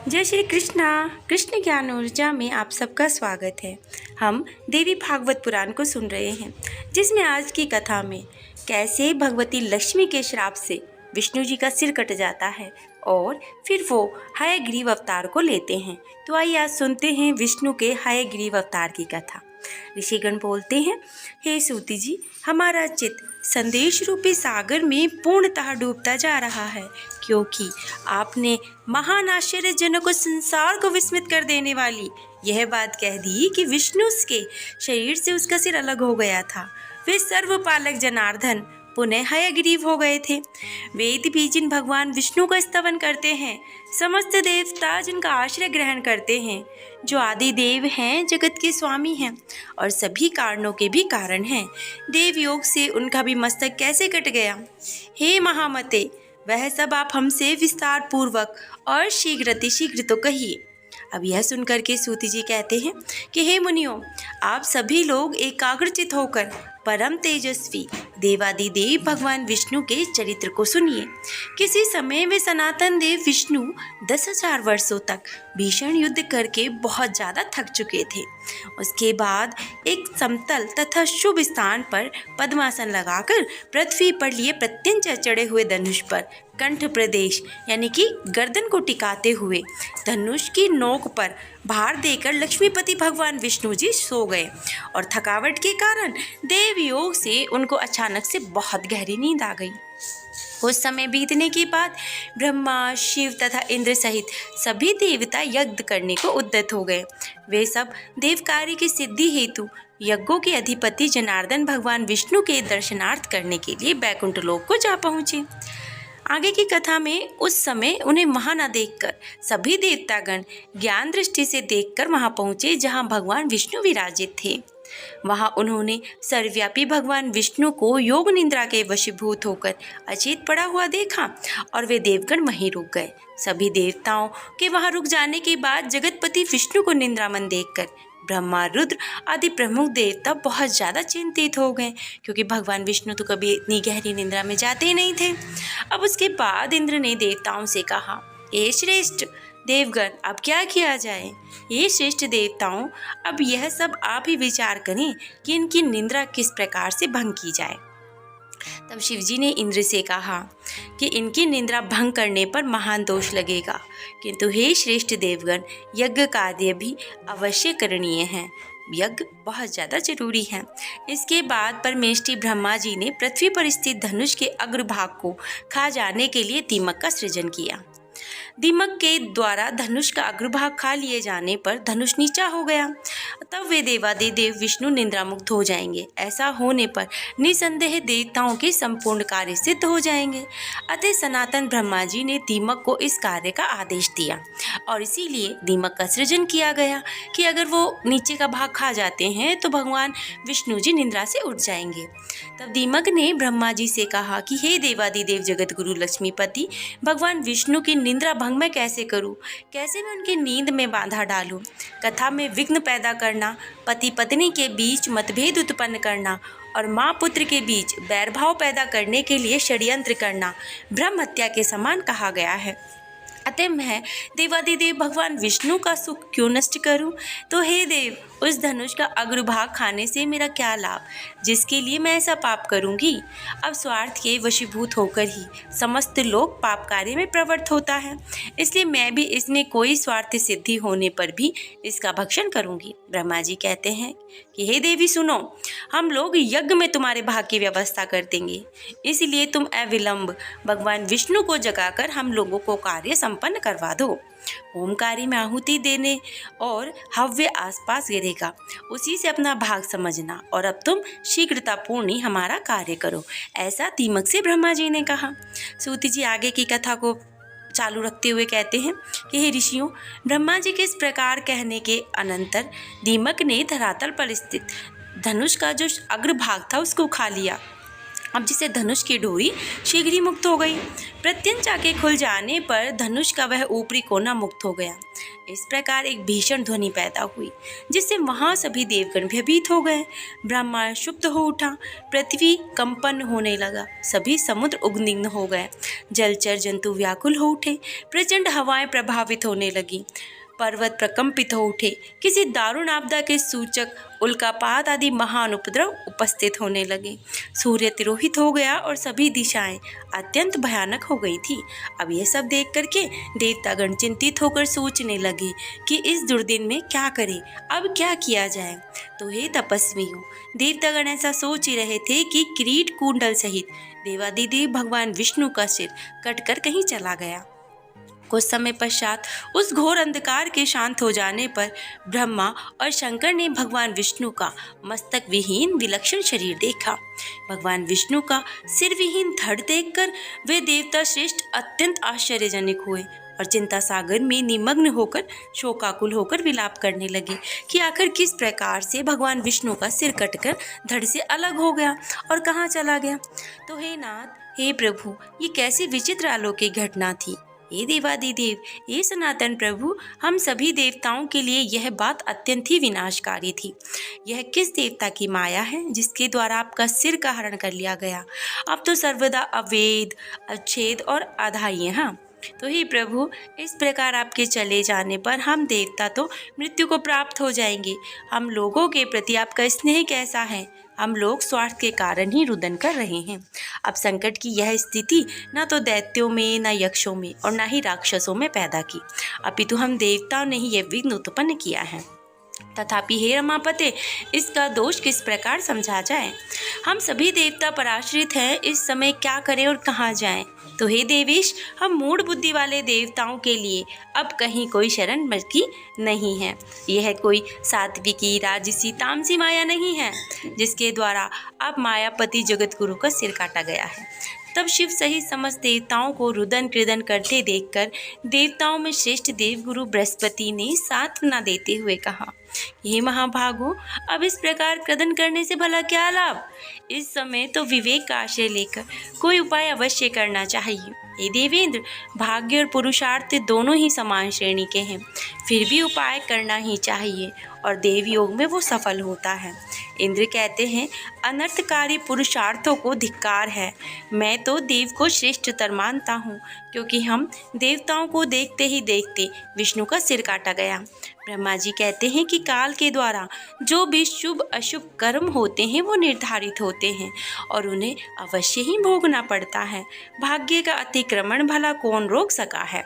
जय श्री कृष्णा। कृष्ण ज्ञान ऊर्जा में आप सबका स्वागत है। हम देवी भागवत पुराण को सुन रहे हैं, जिसमें आज की कथा में कैसे भगवती लक्ष्मी के श्राप से विष्णु जी का सिर कट जाता है और फिर वो हयग्रीव अवतार को लेते हैं। तो आइए आज सुनते हैं विष्णु के हयग्रीव अवतार की कथा। ऋषिगण बोलते हैं, हे सूति जी, हमारा चित्त संदेश रूपी सागर में पूर्णतः डूबता जा रहा है, क्योंकि आपने महान आश्चर्यजनक संसार को विस्मित कर देने वाली यह बात कह दी कि विष्णु के शरीर से उसका सिर अलग हो गया था। वे सर्वपालक जनार्दन पुनः हयग्रीव हो गए थे। वेद भी जिन भगवान विष्णु का स्तवन करते हैं, समस्त देवता जिनका आश्रय ग्रहण करते हैं, जो आदि देव हैं, जगत के स्वामी हैं और सभी कारणों के भी कारण हैं, देव योग से उनका भी मस्तक कैसे कट गया? हे महामते, वह सब आप हमसे विस्तार पूर्वक और शीघ्र तो कहिए। अब यह सुनकर के सूति जी कहते हैं कि हे मुनियों, आप सभी लोग एकाग्रचित होकर परम तेजस्वी देवादिदेव भगवान विष्णु के चरित्र को सुनिए। किसी समय वे सनातन देव विष्णु 10,000 वर्षों तक भीषण युद्ध करके बहुत ज़्यादा थक चुके थे। उसके बाद एक समतल तथा शुभ स्थान पर पद्मासन लगाकर पृथ्वी पर लिए प्रत्यंचा चढ़े हुए धनुष पर कंठ प्रदेश यानी कि गर्दन को टिकाते हुए धनुष की नोक पर भार देकर लक्ष्मीपति भगवान विष्णु जी सो गए और थकावट के कारण देव योग से उनको अचानक से बहुत गहरी नींद आ गई। कुछ समय बीतने के बाद ब्रह्मा, शिव तथा इंद्र सहित सभी देवता यज्ञ करने को उद्यत हो गए। वे सब देव कार्य की सिद्धि हेतु यज्ञों के अधिपति जनार्दन भगवान विष्णु के दर्शनार्थ करने के लिए बैकुंठ लोक को जा पहुँचे। आगे की कथा में उस समय उन्हें वहां न देखकर सभी देवतागण ज्ञान दृष्टि से देखकर वहां पहुंचे जहां भगवान विष्णु विराजित थे। वहां उन्होंने सर्वव्यापी भगवान विष्णु को योग निद्रा के वशीभूत होकर अचेत पड़ा हुआ देखा और वे देवगण वहीं रुक गए। सभी देवताओं के वहां रुक जाने के बाद जगतपति विष्णु को निद्रामन देखकर ब्रह्मा, रुद्र आदि प्रमुख देवता बहुत ज़्यादा चिंतित हो गए, क्योंकि भगवान विष्णु तो कभी इतनी गहरी निद्रा में जाते ही नहीं थे। अब उसके बाद इंद्र ने देवताओं से कहा, ये श्रेष्ठ देवगण, अब क्या किया जाए? ये श्रेष्ठ देवताओं, अब यह सब आप ही विचार करें कि इनकी निद्रा किस प्रकार से भंग की जाए। तब शिवजी ने इंद्र से कहा कि इनकी निद्रा भंग करने पर महान दोष लगेगा, किंतु हे श्रेष्ठ देवगण, यज्ञ कार्य भी अवश्य करणीय है। यज्ञ बहुत ज़्यादा जरूरी है। इसके बाद परमेष्ठी ब्रह्मा जी ने पृथ्वी पर स्थित धनुष के अग्रभाग को खा जाने के लिए दीमक का सृजन किया। दीमक के द्वारा धनुष का अग्रभाग खा लिए जाने पर धनुष नीचा हो गया। तब वे देवादिदेव विष्णु निद्रामुक्त हो जाएंगे। ऐसा होने पर निसंदेह देवताओं के संपूर्ण कार्य सिद्ध हो जाएंगे। अतः सनातन ब्रह्मा जी ने दीमक को इस कार्य का आदेश दिया और इसीलिए दीमक का सृजन किया गया कि अगर वो नीचे का भाग खा जाते हैं तो भगवान विष्णु जी निद्रा से उठ जाएंगे। तब दीमक ने ब्रह्मा जी से कहा कि हे देवादिदेव जगत गुरु लक्ष्मीपति, भगवान विष्णु की निद्रा भंग मैं कैसे करूं? कैसे मैं उनकी नींद में बाधा डालूं? कथा में विघ्न पैदा करना, पति पत्नी के बीच मतभेद उत्पन्न करना और माँ पुत्र के बीच बैरभाव पैदा करने के लिए षड्यंत्र करना ब्रह्म हत्या के समान कहा गया है। अतः मैं देवादिदेव भगवान विष्णु का सुख क्यों नष्ट करूं? तो हे देव, उस धनुष का अग्रभाग खाने से मेरा क्या लाभ, जिसके लिए मैं ऐसा पाप करूंगी? अब स्वार्थ के वशीभूत होकर ही समस्त लोग पाप कार्य में प्रवृत्त होता है, इसलिए मैं भी इसमें कोई स्वार्थ सिद्धि होने पर भी इसका भक्षण करूंगी। ब्रह्मा जी कहते हैं कि हे देवी सुनो, हम लोग यज्ञ में तुम्हारे भाग की व्यवस्था कर देंगे, इसलिए तुम अविलंब भगवान विष्णु को जगाकर हम लोगों को कार्य संपन्न करवा दो। होमकारी में आहुति देने और हव्य आसपास गिरेगा, उसी से अपना भाग समझना और अब तुम शीघ्रतापूर्ण ही हमारा कार्य करो, ऐसा दीमक से ब्रह्मा जी ने कहा। सूति जी आगे की कथा को चालू रखते हुए कहते हैं कि हे ऋषियों, ब्रह्मा जी के इस प्रकार कहने के अनंतर दीमक ने धरातल पर स्थित धनुष का जो अग्रभाग था उसको खा लिया अब जिसे धनुष की डोरी शीघ्र ही मुक्त हो गई। प्रत्यंचा के खुल जाने पर धनुष का वह ऊपरी कोना मुक्त हो गया। इस प्रकार एक भीषण ध्वनि पैदा हुई, जिससे वहां सभी देवगण भयभीत हो गए। ब्रह्मा क्षुब्ध हो उठा, पृथ्वी कंपन होने लगा, सभी समुद्र उद्विग्न हो गए, जलचर जंतु व्याकुल हो उठे, प्रचंड हवाएं प्रभावित होने लगी, पर्वत प्रकंपित हो उठे, किसी दारुण आपदा के सूचक उल्कापात आदि महान उपद्रव उपस्थित होने लगे। सूर्य तिरोहित हो गया और सभी दिशाएं अत्यंत भयानक हो गई थी। अब यह सब देख करके देवतागण चिंतित होकर सोचने लगे कि इस दुर्दिन में क्या करें, अब क्या किया जाए। तो हे तपस्वियों, देवतागण ऐसा सोच ही रहे थे कि किरीट कुंडल सहित देवादिदेव भगवान विष्णु का सिर कटकर कहीं चला गया। कुछ समय पश्चात उस घोर अंधकार के शांत हो जाने पर ब्रह्मा और शंकर ने भगवान विष्णु का मस्तक विहीन विलक्षण शरीर देखा। भगवान विष्णु का सिर विहीन धड़ देखकर वे देवता श्रेष्ठ अत्यंत आश्चर्यजनक हुए और चिंता सागर में निमग्न होकर शोकाकुल होकर विलाप करने लगे कि आखिर किस प्रकार से भगवान विष्णु का सिर कटकर धड़ से अलग हो गया और कहाँ चला गया। तो हे नाथ, हे प्रभु, ये कैसी विचित्र अलौकिक घटना थी। हे देवादिदेव, हे सनातन प्रभु, हम सभी देवताओं के लिए यह बात अत्यंत ही विनाशकारी थी। यह किस देवता की माया है जिसके द्वारा आपका सिर का हरण कर लिया गया। आप तो सर्वदा अवेद, अच्छेद और अधाई हैं। तो हे प्रभु, इस प्रकार आपके चले जाने पर हम देवता तो मृत्यु को प्राप्त हो जाएंगे। हम लोगों के प्रति आपका स्नेह कैसा है। हम लोग स्वार्थ के कारण ही रुदन कर रहे हैं। अब संकट की यह स्थिति न तो दैत्यों में, न यक्षों में और न ही राक्षसों में पैदा की, अपितु हम देवताओं ने ही यह विघ्न उत्पन्न किया है। तथापि हे रमापते, इसका दोष किस प्रकार समझा जाए। हम सभी देवता पराश्रित हैं, इस समय क्या करें और कहाँ जाएं। तो हे देवेश, हम मूढ़ बुद्धि वाले देवताओं के लिए अब कहीं कोई शरण की नहीं है। यह कोई सात्विकी, राजसी, तामसी माया नहीं है जिसके द्वारा अब मायापति जगत गुरु का सिर काटा गया है। तब शिव सहित समस्त देवताओं को रुदन कृदन करते देखकर देवताओं में श्रेष्ठ देवगुरु बृहस्पति ने सांत्वना देते हुए कहा, हे महाभागो, अब इस प्रकार क्रदन करने से भला क्या लाभ। इस समय तो विवेक का आश्रय लेकर कोई उपाय अवश्य करना चाहिए। हे देवेंद्र, भाग्य और पुरुषार्थ दोनों ही समान श्रेणी के हैं, फिर भी उपाय करना ही चाहिए और देव योग में वो सफल होता है। इंद्र कहते हैं, अनर्थकारी पुरुषार्थों को धिक्कार है। मैं तो देव को श्रेष्ठतर मानता हूँ, क्योंकि हम देवताओं को देखते ही देखते विष्णु का सिर काटा गया। ब्रह्मा जी कहते हैं कि काल के द्वारा जो भी शुभ अशुभ कर्म होते हैं वो निर्धारित होते हैं और उन्हें अवश्य ही भोगना पड़ता है। भाग्य का अतिक्रमण भला कौन रोक सका है।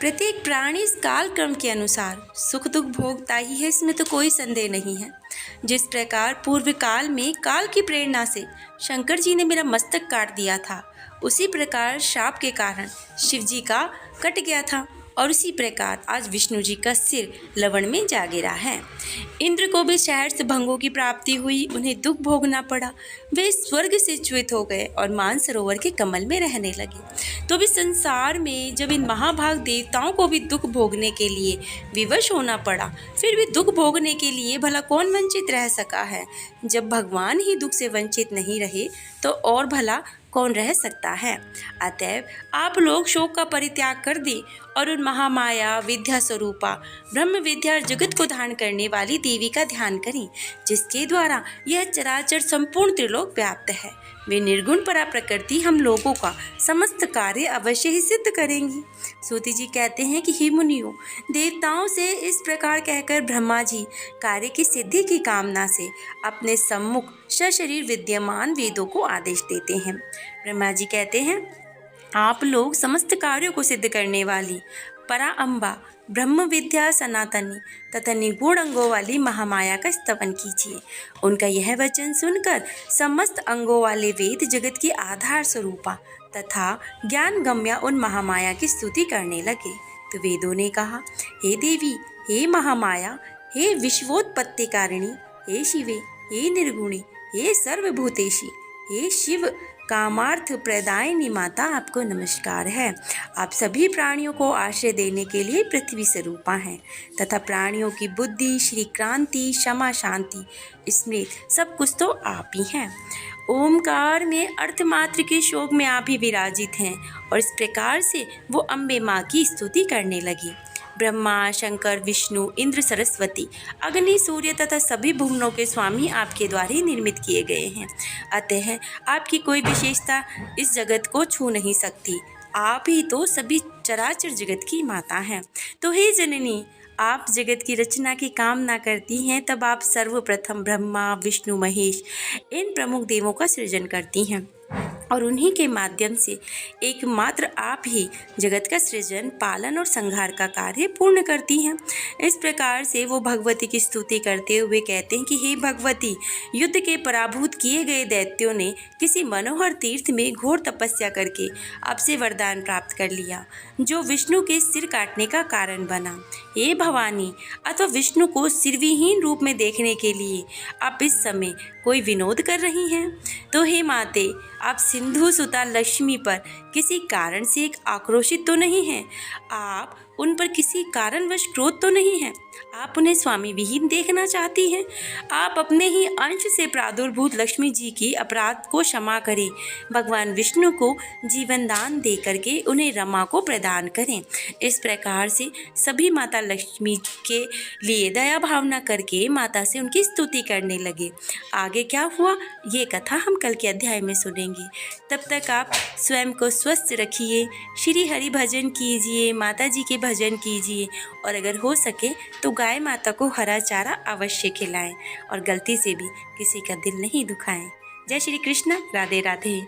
प्रत्येक प्राणी इस काल क्रम के अनुसार सुख दुख भोगता ही है, इसमें तो कोई संदेह नहीं है। जिस प्रकार पूर्व काल में काल की प्रेरणा से शंकर जी ने मेरा मस्तक काट दिया था, उसी प्रकार शाप के कारण शिव जी का कट गया था और उसी प्रकार आज विष्णु जी का सिर लवण में जा गिरा है। इंद्र को भी शहर से भंगों की प्राप्ति हुई, उन्हें दुख भोगना पड़ा। वे स्वर्ग से च्युत हो गए और मानसरोवर के कमल में रहने लगे। तो भी संसार में जब इन महाभाग देवताओं को भी दुख भोगने के लिए विवश होना पड़ा, फिर भी दुख भोगने के लिए भला कौन वंचित रह सका है। जब भगवान ही दुख से वंचित नहीं रहे तो और भला कौन रह सकता है। अतएव आप लोग शोक का परित्याग कर दे और उन महामाया विद्या स्वरूपा ब्रह्म विद्या और जगत को धारण करने वाली देवी का ध्यान करें, जिसके द्वारा यह चराचर संपूर्ण त्रिलोक व्याप्त है। वे निर्गुण परा प्रकृति हम लोगों का समस्त कार्य अवश्य ही सिद्ध करेंगी। सूति जी कहते हैं कि हे मुनियों, देवताओं से इस प्रकार कहकर ब्रह्मा जी कार्य की सिद्धि की कामना से अपने सम्मुख सशरीर विद्यमान वेदों को आदेश देते हैं। ब्रह्मा जी कहते हैं, आप लोग समस्त कार्यों को सिद्ध करने वाली परा अम्बा ब्रह्म विद्या सनातनी तथा निगूढ़ अंगों वाली महामाया का स्तवन कीजिए। उनका यह वचन सुनकर समस्त अंगों वाले वेद जगत की आधार स्वरूपा तथा ज्ञान गम्या उन महामाया की स्तुति करने लगे। तो वेदों ने कहा, हे देवी, हे महामाया, हे विश्वोत्पत्ति कारिणी, हे शिवे, हे निर्गुणी, हे सर्वभूतेशी, हे शिव कामार्थ प्रदायिनी माता, आपको नमस्कार है। आप सभी प्राणियों को आश्रय देने के लिए पृथ्वी स्वरूपा हैं तथा प्राणियों की बुद्धि, श्री क्रांति, क्षमा, शांति, स्मृति सब कुछ तो आप ही हैं। ओमकार में अर्धमात्र के शोक में आप ही विराजित हैं। और इस प्रकार से वो अम्बे माँ की स्तुति करने लगी। ब्रह्मा, शंकर, विष्णु, इंद्र, सरस्वती, अग्नि, सूर्य तथा सभी भुवनों के स्वामी आपके द्वारा ही निर्मित किए गए हैं। अतः आपकी कोई विशेषता इस जगत को छू नहीं सकती। आप ही तो सभी चराचर जगत की माता हैं। तो हे जननी, आप जगत की रचना की कामना करती हैं, तब आप सर्वप्रथम ब्रह्मा, विष्णु, महेश इन प्रमुख देवों का सृजन करती हैं और उन्हीं के माध्यम से एकमात्र आप ही जगत का सृजन, पालन और संहार का कार्य पूर्ण करती हैं। इस प्रकार से वो भगवती की स्तुति करते हुए कहते हैं कि हे भगवती, युद्ध के पराभूत किए गए दैत्यों ने किसी मनोहर तीर्थ में घोर तपस्या करके आपसे वरदान प्राप्त कर लिया, जो विष्णु के सिर काटने का कारण बना। हे भवानी, अथवा विष्णु को सिरविहीन रूप में देखने के लिए आप इस समय कोई विनोद कर रही हैं? तो हे माते, आप सिंधु सुता लक्ष्मी पर किसी कारण से एक आक्रोशित तो नहीं हैं? आप उन पर किसी कारणवश क्रोध तो नहीं है? आप उन्हें स्वामी विहीन देखना चाहती हैं? आप अपने ही अंश से प्रादुर्भूत लक्ष्मी जी की अपराध को क्षमा करें। भगवान विष्णु को जीवन दान दे करके उन्हें रमा को प्रदान करें। इस प्रकार से सभी माता लक्ष्मी के लिए दया भावना करके माता से उनकी स्तुति करने लगे। आगे क्या हुआ, ये कथा हम कल के अध्याय में सुनेंगे। तब तक आप स्वयं को स्वस्थ रखिए, श्री हरि भजन कीजिए, माता जी के भजन कीजिए और अगर हो सके तो गाय माता को हरा चारा अवश्य खिलाएं और गलती से भी किसी का दिल नहीं दुखाएं। जय श्री कृष्ण। राधे राधे।